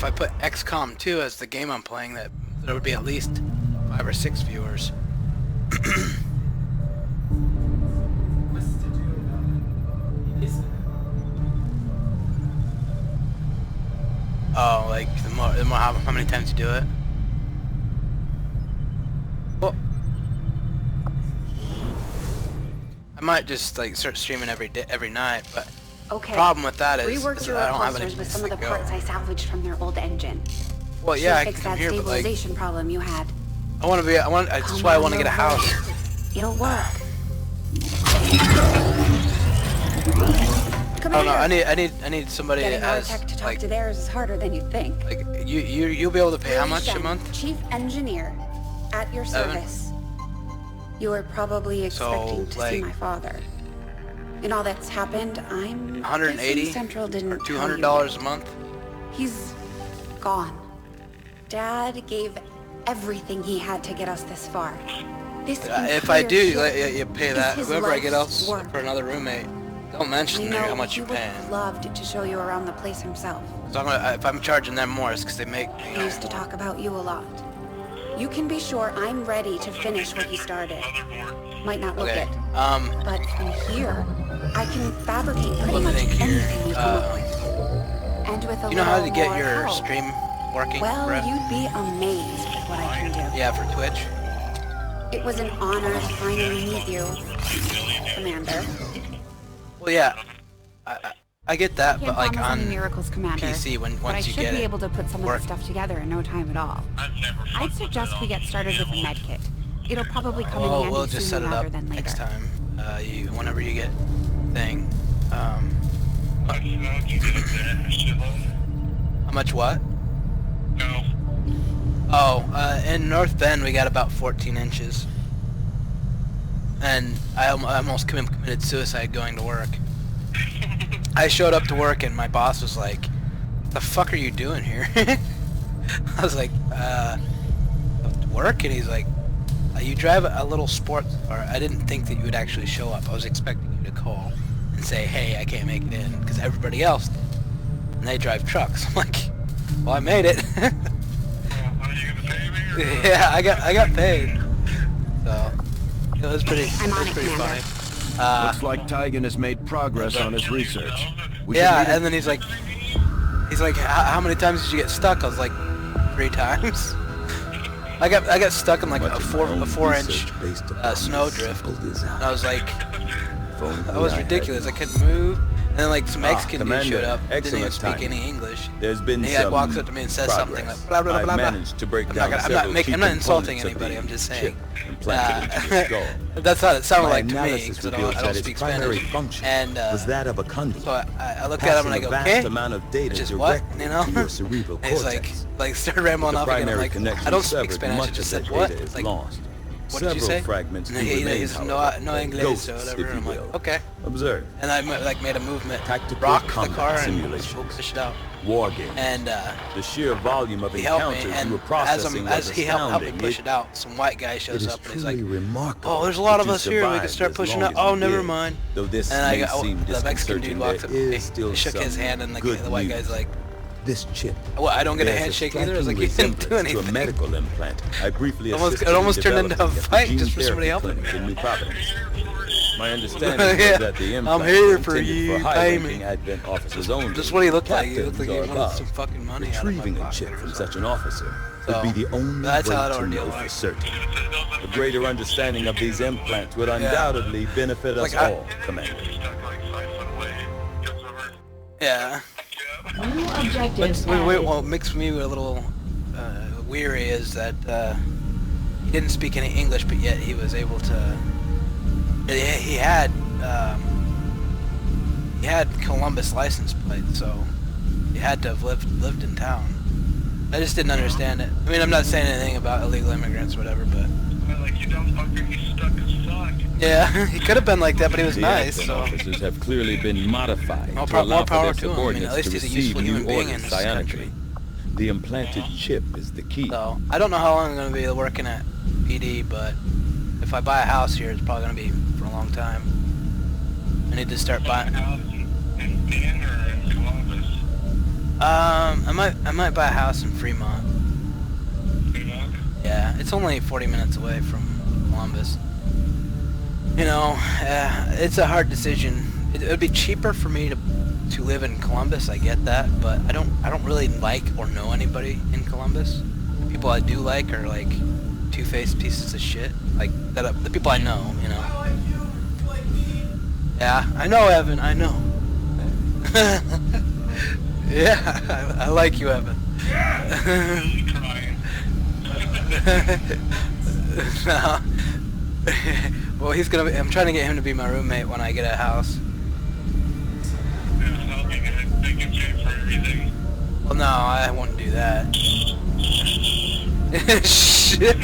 If I put Xcom 2 as the game I'm playing, that there would be at least 5 or 6 viewers. Oh, like the more how many times you do it? Well, I might just like start streaming every night, but okay. The problem with that is reworked your I don't have any repulsors with place some of to the go. parts I salvaged from their old engine. Well, yeah, I can fix come that here, but like stabilization problem you had. that's why I want to get a house. It'll work. Come I don't know. here. I need somebody Getting our as tech to talk like to theirs is harder than you'd think. like you'll be able to pay how much a month? Chief engineer, at your service. You were probably expecting to see like, my father. In all that's happened, I'm 180 guessing Central didn't or tell you $200 yet. a month. He's gone. Dad gave everything he had to get us this far. This If I do, you pay that. his Whoever I get life's else work. for another roommate, don't mention I know how much he you're would paying. have loved to show you around the place himself. So if I'm charging them more, it's because they make me. He used to talk about you a lot. You can be sure I'm ready to finish what he started. Might not look Okay. it, but from here, I can fabricate pretty Let me much think here. anything you come up with. And with a You know how to little get more your help, stream working? well, Brett? you'd be amazed at what I can do. Yeah, for Twitch. It was an honor to finally meet you, Commander. Well, yeah, I get that, Can't but like promise any on miracles, Commander, PC, but I once you should get be it, able to put some of work. the stuff together in no time at all. I'd suggest we get started with a med kit. It'll probably come in handy we'll just set sooner it rather up than later. next time. Whenever you get thing. How much what? No. Oh, in North Bend we got about 14 inches. And I almost committed suicide going to work. I showed up to work and my boss was like, "What the fuck are you doing here?" I was like, work? And he's like, "You drive a little sports car. I didn't think that you would actually show up. I was expecting you to call and say, hey, I can't make it in," because everybody else did. And they drive trucks. I'm like, well, I made it. Are you gonna pay me? Or Yeah, I got paid. So it was pretty. I'm on it was it, pretty Commander. funny. Looks like Tigan has made progress on his research. We should Yeah, meet and then he's like, how many times did you get stuck? I was like, 3 times. I got stuck in like a 4-inch snowdrift, and I was like, that was ridiculous. I couldn't move. And then like some Mexican dude showed up, didn't even speak any English. There's been And he some like walks up to me and says something like blah blah blah blah. I've blah. managed to break I'm down not, several key I'm not insulting components of anybody. the I'm just chip saying. implanted into your skull. That's how it sounded My like to me, analysis because I reveals don't that its speak primary Spanish. function And was that of a conduit. so I look at him and I go, passing a okay, vast amount of data which is what, directly you know? to your cerebral And he's cortex. like started rambling The off again. I'm primary like, connection I don't speak severed, Spanish. I much just of said the what? data is Like, lost. what did you Several say? fragments And do remain, he's however, no English ghosts, or whatever. if And I'm you like, will. okay. Observe. And I like made a movement, Tactical rocked the combat car and simulations. pushed it out. War games. And The sheer volume of he helped encounters me, you and were processing as was he helped me astounding. push it out, some white guy shows It is up and he's like, truly remarkable "Oh, there's a lot that of you us here. We can survived start as pushing long out." as Oh, you never did. mind. Though this And may seem the Mexican dude disconcerting, walks up to there me. is still He shook his some hand, and the good white news. guy's like, This chip "Well, I don't get a bears handshake either." I was like, striking "You didn't do resemblance to anything." a medical implant. I briefly It assisted almost in turned into a developing at the fight gene just for somebody therapy helping me. clinic in New Providence. My understanding Yeah, is that the I'm implant here was for intended you, for pay high-ranking me. Advent officers only. Just what he looked like. He looked like he Captains wanted are some above. fucking money out of my Retrieving a pocket chip or from something. such an officer So, would be the only that's way how the to ordeal know for works. certain. A greater understanding of these implants would undoubtedly benefit us Like all, Commander. stuck like 5 foot away. Gets over. Yeah. New objectives What makes me a little weary is that he didn't speak any English, but yet he was able to. He had Columbus license plate, so he had to have lived in town. I just didn't understand it. I mean, I'm not saying anything about illegal immigrants or whatever, but Like, you dumb fucker, he's stuck as fuck. yeah, he could have been like that, but he was The nice. Advent So officers have clearly been modified More to allow power for to their him. I mean, at subordinates least to he's a receive useful new human being in orders this country. psionically. The implanted chip is the key. So I don't know how long I'm going to be working at PD, but if I buy a house here, it's probably going to be for a long time. I need to start buying. House in Penn or in Columbus? I might buy a house in Fremont. Yeah, it's only 40 minutes away from Columbus. You know, it's a hard decision. It would be cheaper for me to live in Columbus. I get that, but I don't really like or know anybody in Columbus. People I do like are like two-faced pieces of shit. Like the people I know, you know. Yeah, I know, Evan. I know. Yeah, I like you, Evan. No. Well, he's gonna. I'm trying to get him to be my roommate when I get a house. Well, no, I won't do that. Shit.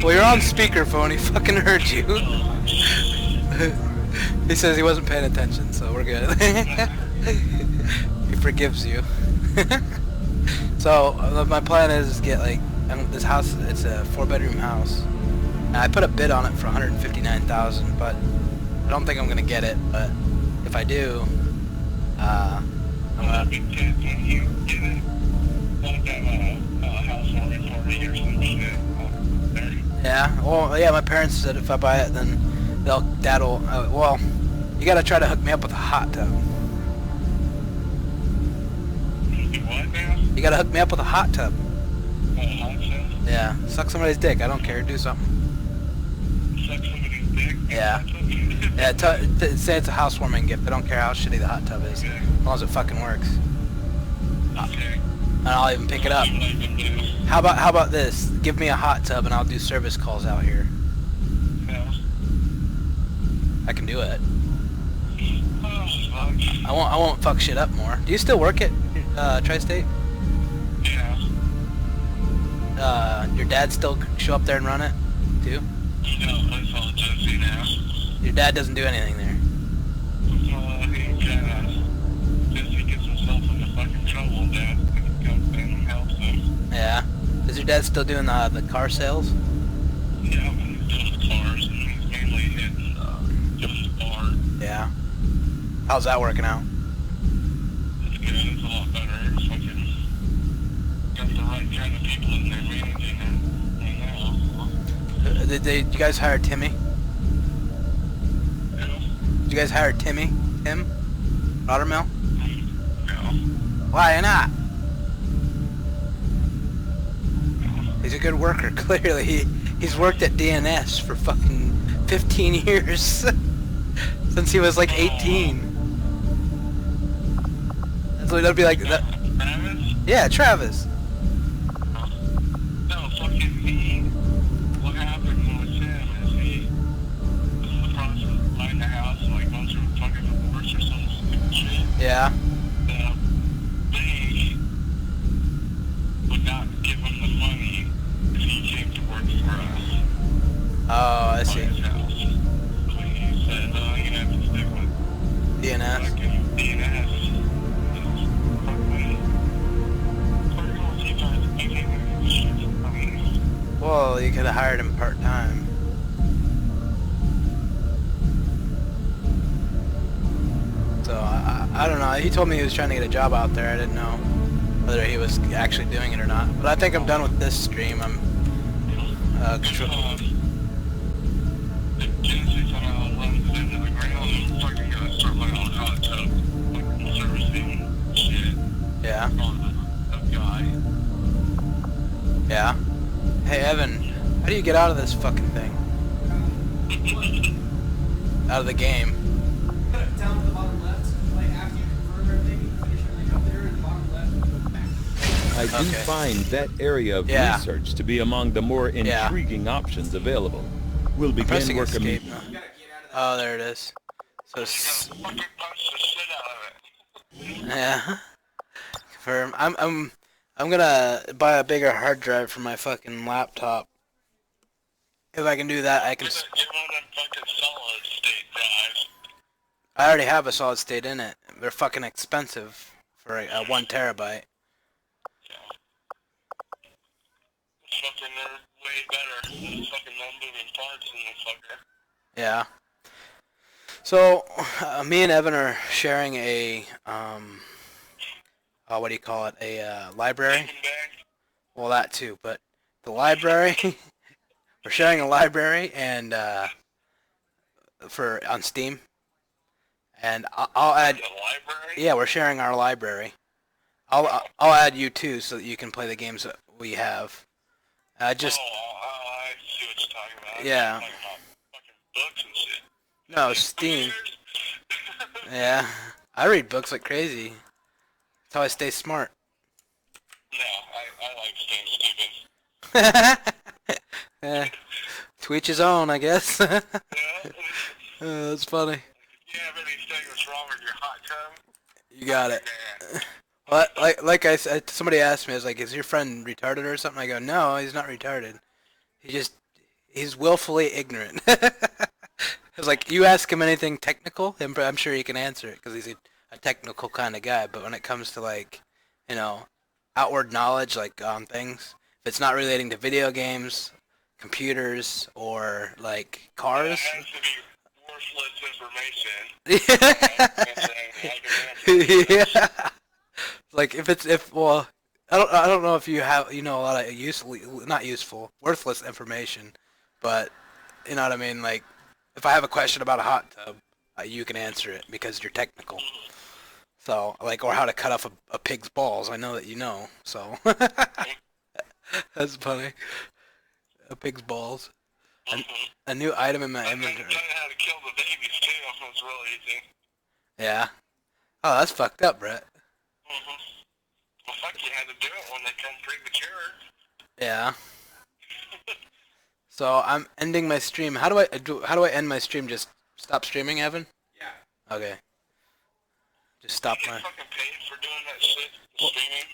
Well, you're on speakerphone. He fucking heard you. He says he wasn't paying attention, so we're good. He forgives you. So my plan is get like this house. It's a 4-bedroom house. And I put a bid on it for $159,000, but I don't think I'm gonna get it. But if I do, I'm gonna. Yeah. Well, yeah. My parents said if I buy it, then Dad'll. Well, you gotta try to hook me up with a hot tub. You gotta hook me up with a hot tub. Yeah. Suck somebody's dick. I don't care. Do something. Suck somebody's dick? Yeah. Yeah. Say it's a housewarming gift. I don't care how shitty the hot tub is, as long as it fucking works. Okay. And I'll even pick it up. How about this? Give me a hot tub and I'll do service calls out here. Yeah. I can do it. Oh, fuck. I won't fuck shit up more. Do you still work at Tri-State? Yeah. Your dad still show up there and run it too? No, that's all Jesse now. Your dad doesn't do anything there. He kinda, Jesse gets himself into fucking trouble, Dad. Comes in and helps him. Yeah. Is your dad still doing the car sales? Yeah, but he's doing the cars, and he's mainly hitting, doing the bar. Yeah. How's that working out? It's good, it's a lot better. It's fucking, got the right kind of people in there managing it right now. Did you guys hire Timmy? Yeah. Did you guys hire Timmy? Tim? Rottermill? No. Why not? He's a good worker, clearly. He's worked at DNS for fucking 15 years. Since he was like 18. So that'd be like that. Travis? Yeah, Travis. No, fucking what happened with him is he was in the process of buying the house and like going through a fucking divorce or some stupid shit. Yeah. They would not give him the money if he came to work for us. Oh, I see. Buy his house. So he said, you're gonna have to stick with DNS. fucking DNS. Well, you could have hired him part-time. So, I don't know. He told me he was trying to get a job out there. I didn't know whether he was actually doing it or not. But I think I'm done with this stream. I'm... Yeah. Yeah. Hey, Evan, how do you get out of this fucking thing? Out of the game. Down to the bottom left, like after you confirm everything, you finish everything up there in the bottom left, and go back. I do Okay. find that area of Yeah. research to be among the more Yeah. intriguing options available. We'll begin Pressing work escape. immediately. Huh? You gotta get out of that. Oh, there it is. So, Fucking punch the shit out of it. yeah. Confirm. I'm gonna buy a bigger hard drive for my fucking laptop. If I can do that, I can. Get one of them fucking solid state drives. I already have a solid state in it. They're fucking expensive for a 1 terabyte. Fucking, they're way better. There's fucking no moving parts in the fucker. Yeah. So, me and Evan are sharing a what do you call it? A library. Taking back. Well, that too, but the library. We're sharing a library and for on Steam, and I'll add. The library. Yeah, we're sharing our library. I'll add you too, so that you can play the games that we have. Just I see what you're talking about. Yeah. You're talking about fucking books and shit. no Steam. Yeah, I read books like crazy. That's how I stay smart. No, I like staying stupid. Yeah. To each his own, I guess. Yeah. That's funny. If you have anything that's wrong with your hot tub, You got it. nah. Well, like I said, somebody asked me, I was like, "Is your friend retarded or something?" I go, "No, he's not retarded. He's willfully ignorant." It's like you ask him anything technical, I'm sure he can answer it because he's a technical kind of guy. But when it comes to like, you know, outward knowledge like on things, if it's not relating to video games, computers, or like It cars. has to be worthless information. Yeah. Like well, I don't know if you know a lot of not useful, worthless information, but you know what I mean. Like if I have a question about a hot tub, you can answer it because you're technical. So like or how to cut off a pig's balls, I know that you know. So that's funny. A pig's balls. A new item in my I inventory. tell you how to kill the babies too. It's real easy. Yeah. Oh, that's fucked up, Brett. Well, fuck, you had to do it when they come premature. Yeah. So I'm ending my stream. How do I end my stream? Just stop streaming, Evan? Yeah. Okay. Just stop You my. get fucking paid for doing that shit, streaming.